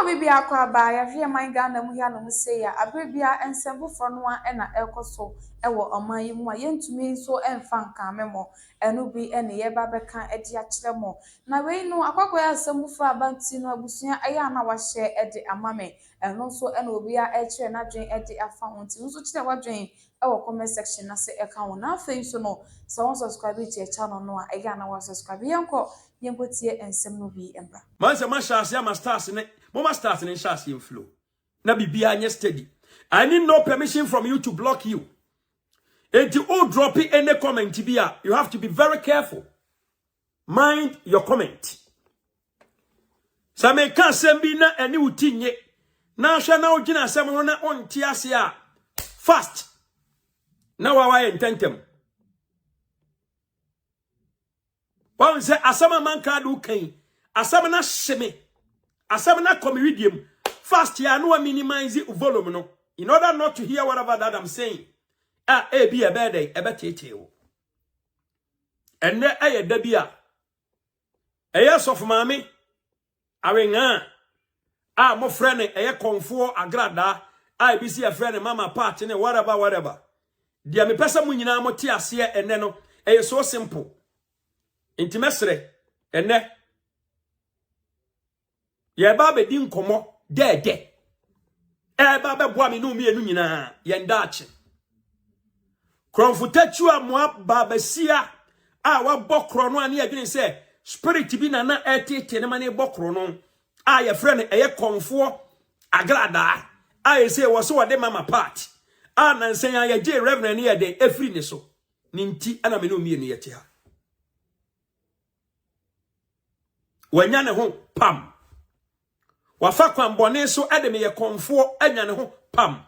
bibi akwa ba ya hwe man Ghana mu ya no say ya abrebia ensembo fo no a na ekoso ewo oman yi mu a yentumi so emfa nka memo eno bi ene ye ba beka edi a kire mo na we no akwakwa ya asembo fo abanti no abusua aya na wa hye edi amame eno so ena obi a ekire na dwen edi afa wonti nso kire wa dwen ewo comment section na se eka wona afa so no so won subscribe to channel no a aya na wa subscribe yenko tie ensem no bi embra manse mashasi ama stars ne mama stars ne shasi in flow na bibia anye steady. I need no permission from you to block you. And you drop it any comment here. You have to be very careful. Mind your comment. Some can send me na any utinye. Now shall now jina samona on tiasia fast. Now I intend them. One say asama Amankrado kain. Asama na sheme. Asama na comedium. Fast ya no minimize the volume no. In order not to hear whatever that I'm saying. Be a bad day, a better tale. And there a debia. A yes of mammy. I ring my friend, a Obofour, Agradaa. I be see a friend and mama part in whatever. Dear me pesa munina motias here and then a so simple. Intimesre and ne. Ye babe din komo. De. Baba boami no mi enu nyina yendache. Kronfutechu amwa babasia a wa bokro no ane adwene se spirit bi na na etete ne mane bokro no a ye frɛ no eye Obofour Agradaa a ye se wo so wode mama part a na nsen ya ye reverend ne ye de efri ne so ne nti ana me no mi enu ye te ha wanya ne ho pam wafa kwambone so edeme ye Obofour anya ne ho pam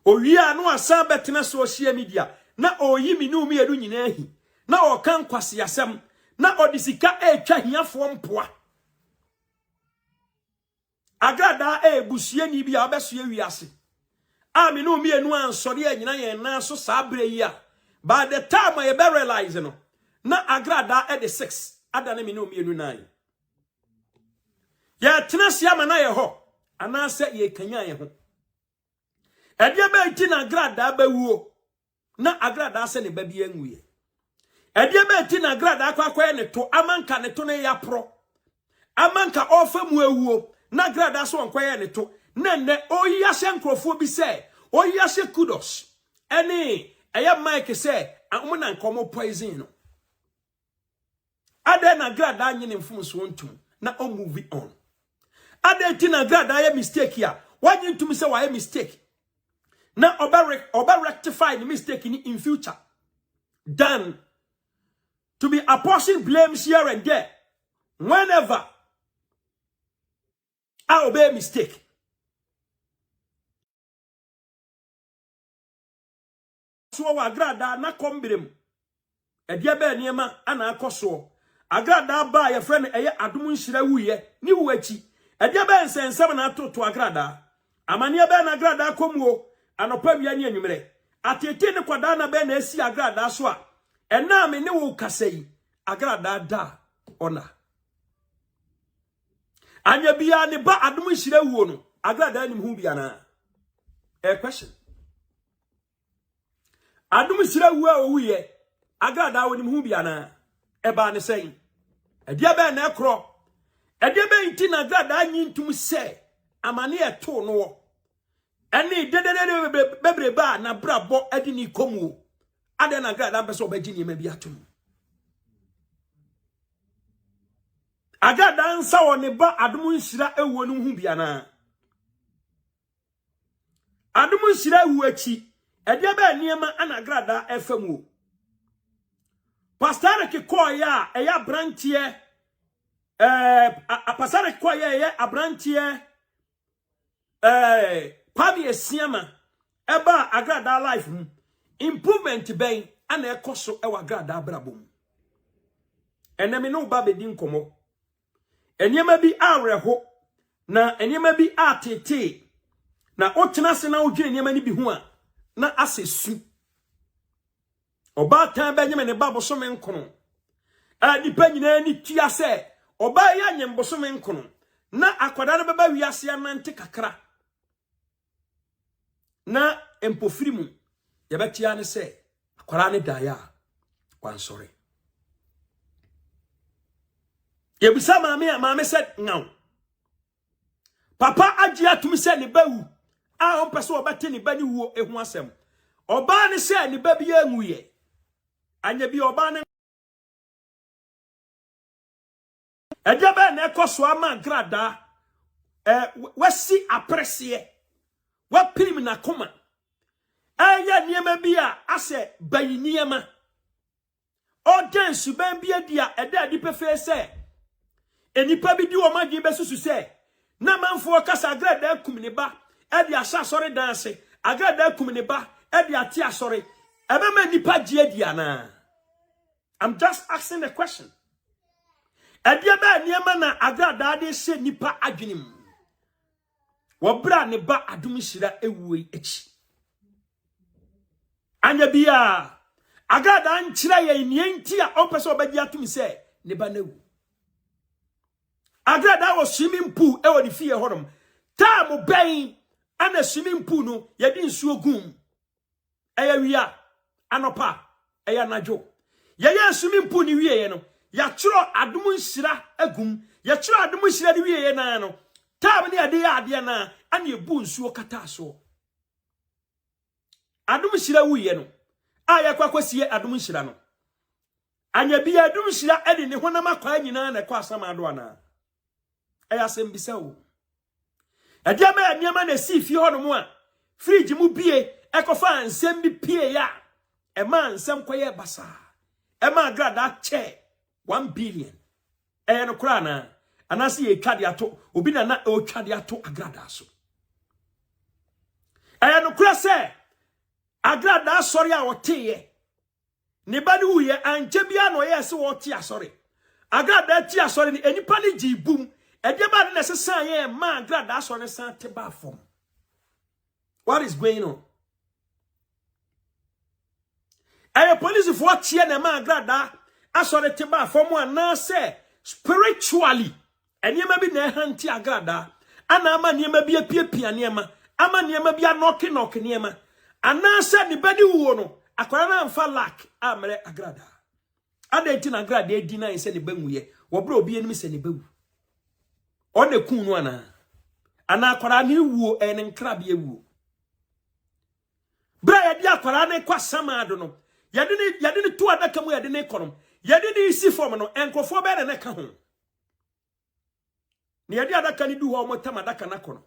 owia no asa betena social media na oyi minu mi edu nyina hi na o kan kwase asem na odisika etwa hiafo mpoa Agradaa ebusue ni bia obeso wiase a minu mi enu ansori anyina ye na so sabre yi a by the time I be realize no na Agradaa e de 6 adane minu mi enu 9 ya tenasi ama na ye ho anase ye kanya ye ho ede ba iti na Agradaa ba wuo na Agradaa se ne ba bi anwie ede ba iti na Agradaa kwakwa ne to amanka ne to ne ya pro amanka ofa mu awuo na Agradaa so nkwa ne to na ne oyi ahye nkrofo bi se oyi ahye kudos ene eya mike se amu na nkomo poison no ade na Agradaa nyine mfumso ntum na o move on. Ade ti na Agradaa ya mistake ya. Why to me say why mistake? Na oba rectify the mistake in future. Than to be apportioning blames here and there. Whenever I obey mistake. So Agradaa na kombirem. E dia be niema ana akoso. Agradaa ba ya friend eye Adom Nhyira wuye ni wuachi. Edia ben sensem na atoto Agradaa amane be na Agradaa komuo anopa wia ni anwumre atete ne kwada na be na asi Agradaa so a ena me ne wo kasai Agradaa da ona anya bia ne ba Adom Nhyira wuo no Agradaa nim hu bia na question Adom Nhyira wuo a wuye Agradaa wonim hu bia na ba ne sei edia be na ekro Edebe inti na Agradaa nyintum se amane eto no eni dedede bebreba na brabo adini komu ade na Agradaa beso obagini ma bi atum Agradaa nsa woni ba Adom Nhyira ewo no hu bia na Adom Nhyira ewo achi edebe niema ana Agradaa efamu pastor ke koya eya brantie pasare kwa ye abrantie pabi esiama eba Agradaa life improvement ben ana ekoso ewa Agradaa brabom enemi no ba bedi nkomo eniema bi areho na eniema bi atete na otena se na odwe eniema ni bi hu a na asesu oba tan ba nyeme ne babo so me nkono nipa nyina ni tia se oba ya nyemboso me nkono na akwada no beba wiase anante kakra na empofiri mu yebetia ne se akwara ne daya wansore yebisa maame said ngaw papa agia tumi se ne bawu a on pese obate ne bani wuo ehu asem oba ne se ne ba bi anwuye anya bi oba ne Ejabe na ekoso Amankrado wasi aprecie wa pirim na koma aya niema bi a ase bayi niema odensu ban bi adia eda di pefe se enipa bi di o magi besusu se na manfo kasa Agradaa kum ne ba edi asha sori danse Agradaa kum ne ba edi ati asori ebema nipa gie dia na. I'm just asking a question. Edia ba niema na Agradaa de se nipa adwenim wobra ne ba Adom Nhyira ewuwe echi anya bia Agradaa nkyira ye nienti a opese obagi atum se ne ba nawu Agradaa was swimming pool e woni fie honom time ben ana swimming pool no ye di nsuo gum eya wia anopa eya najo ye swimming pool ni wie ye no ya chiro Adom Nhyira agum ya chiro Adom Nhyira di wie ye na no time ni ade ya ade na ana ebu nsuo kata so Adom Nhyira wuye no aya kwakwasiye Adom Nhyira no anya bia Adom Nhyira ede ne honam akwa nyina na kwa asama ado ana aya sembisa wo edia ma niama na si fi honom a fridge mu bie ekofa nsem bi pie ya e ma nsem koye basa e ma Agradaa che 1 billion no kura na anasi ye twade ato obi na o twade ato Agradaa so no kura se Agradaa sorry a woteye ne ba ni wuye anje bia no ye se wote asori Agradaa ti asori ni enipa ni jibum edia ba na se san ye ma Agradaa asori san te ba fom. What is going on? Police for tie na ma Agradaa asori te ba fom ana se spiritually eniema bi na hanti Agradaa ana ama niema bi apiapia niema ama niema bi anoke niema ana se ni badi wuo no akwara na mfa lak amre Agradaa adenti na Agradaa edi na se ne banwuye wobra obi enim se ne bawu one kunu ana akwara ni wuo en nkrabia wuo bra ya di akwara ne kwa samado no yade ne to adaka mu yade ne konom yade ne isi form no enkrofo be ne ka ho ne yade adaka ni du ho mo tam adaka na kono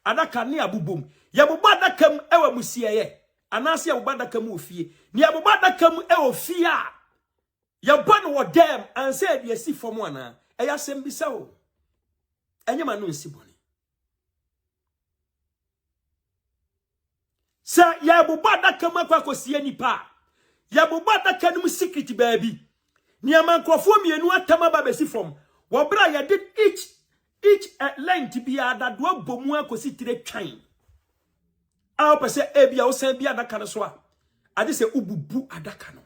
adaka ni abubom yabuba adaka mu ewa musieye anase yabuba adaka mu ofie ni yabuba adaka mu e ofie a yabba no wodem anse de esi form ana eya sembisa o enyema no nsiboni sa yabuba adaka mu akwakosie nipa yabuba adaka no secret baabi ni Amankrofo mienu atama ba besi form wobra ya did each length bi adado abomu akosi tire twan a opese ebia osan bi adaka no so a ade se ububu adaka no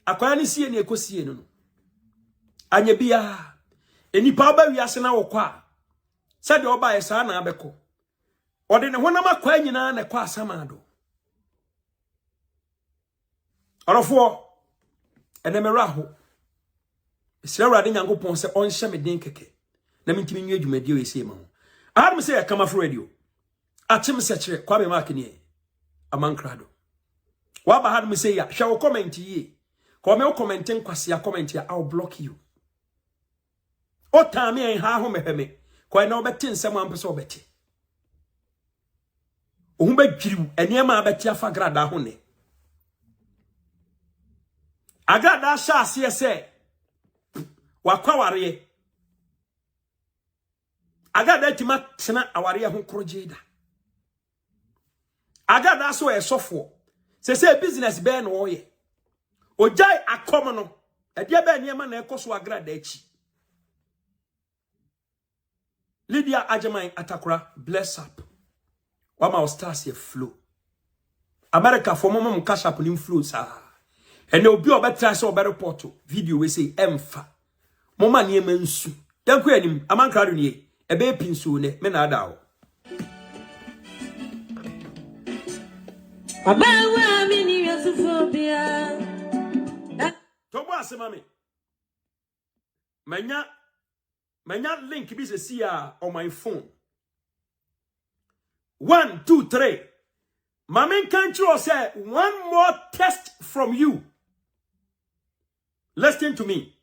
akwani sie ne ekosie no anya bia enipa ba wiase na wokwa se de oba yesa na abeko ode ne honam akwa nyina na kwa asamado orofo enemeraho Sirawrade Nyankopon se onhye me den keke na mintimi nwe adwumadi o ese ma ho ahadum se yakama fro radio atem se kire kwa be mark ne Amankrado wa ba hadum se ya hwe wo comment yi ko me wo comment nkwase ya comment ya I'll block you o tame en ha ho meheme ko na obeti nsem ampese obeti o hu ba dwiriw eniema abeti afa Agradaa ho ne Agradaa sha ase se wakwaware Agradaa tima tena aware ho krojeda Agradaa so esofo se business be na oye ojai akom no edia be niema na ekoso Agradaa echi Lydia Ajamai Atakura bless up wama ostasi flow America for mom cash up nim flow sa ene obi obetra se obe report video we say emfa Moma nie mensu. Yanku anim Amankrado nie. Ebe pinsu ne me na ada ho. Abawa mini yasufobia. Tobo asemame. Manya link bi se see on my phone. 1 2 3. Mama can't you say one more test from you. Listen to me.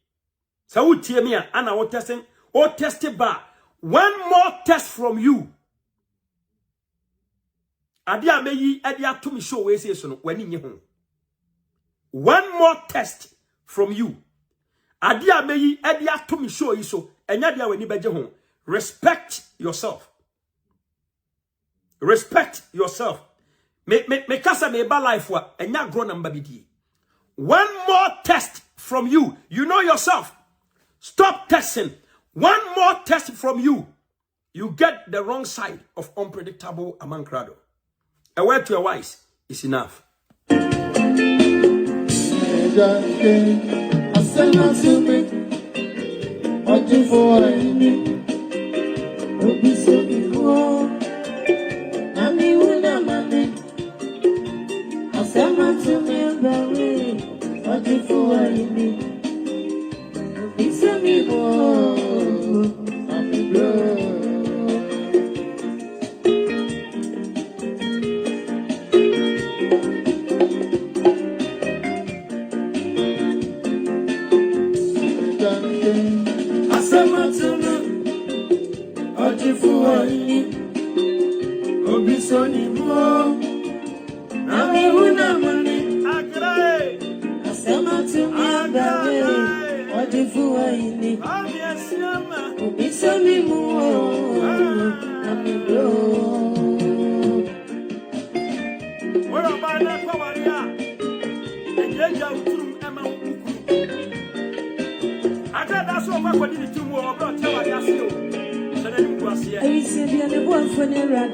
So we tell me and I testing or tested back. One more test from you. Adia meyi adia to me show we say so no when in home. One more test from you. Adia meyi adia to me show you so enya dia weni beje home. Respect yourself. Respect yourself. Me kasa me ba life wa enya grow number bidi. One more test from you. You know yourself. Stop testing. One more test from you. You get the wrong side of unpredictable Amankrado. A word to your wise is enough.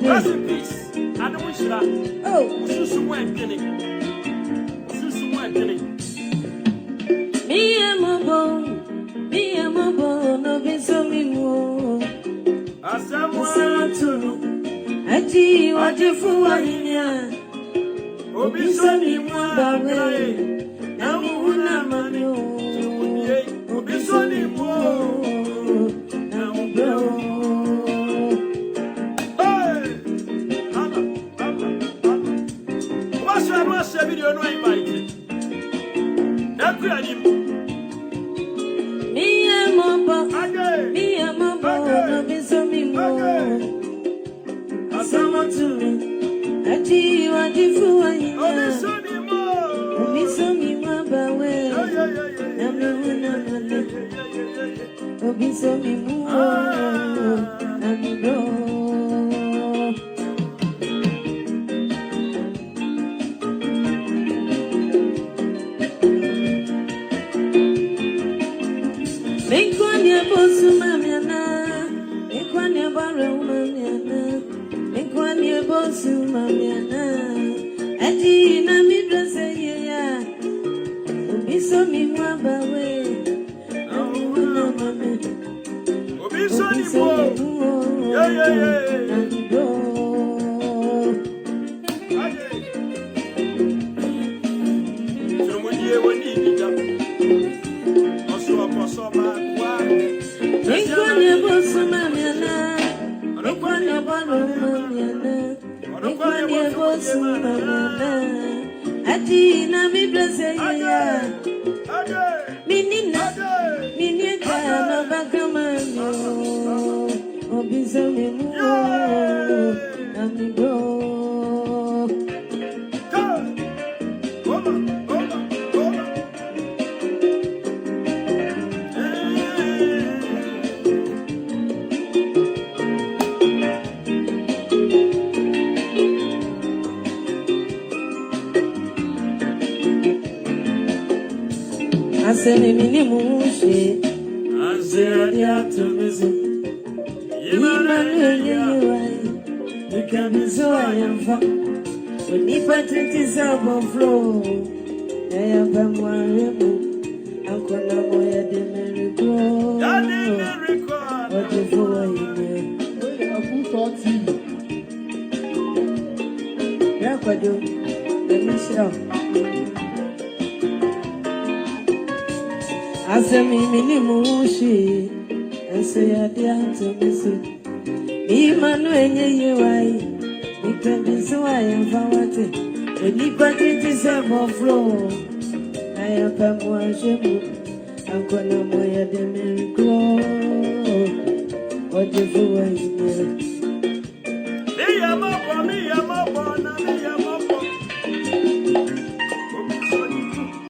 Rest in peace. Adom Nhyira. Oh, susu mo endene. Me amabo, no be so me mo. Asamu. Aji wajifu walinya. Obi so ni mo bawe. Na una mano. Obi so ni mo. Na ubro. What's the video no invite? That creative. Me amabo, no be so me mo. Asama to me. Aji wajifu walinya. Obi so ni mo bawe. Na una mano. Obi so ni mo. Na ubro. Aji na mi dresse ya. Obi so mi mwa bawe. Obi so ni mo. Yeah. Atina mi blesse ya. Minina no bakamano. Obiso mi mu. Amigo. Asene minimushi. Azia to mizu. You can be so I am fun. When if I take this Obofour, I am one. I'm gonna wear the merry-go. Asemi minimushi, say I dare to miss it. Imanu enye yewai, itendi so I am fawati. Enipa 27 flow, I am pamwa shemu. Ankona moya de miriko, Obofour. Me yama bo.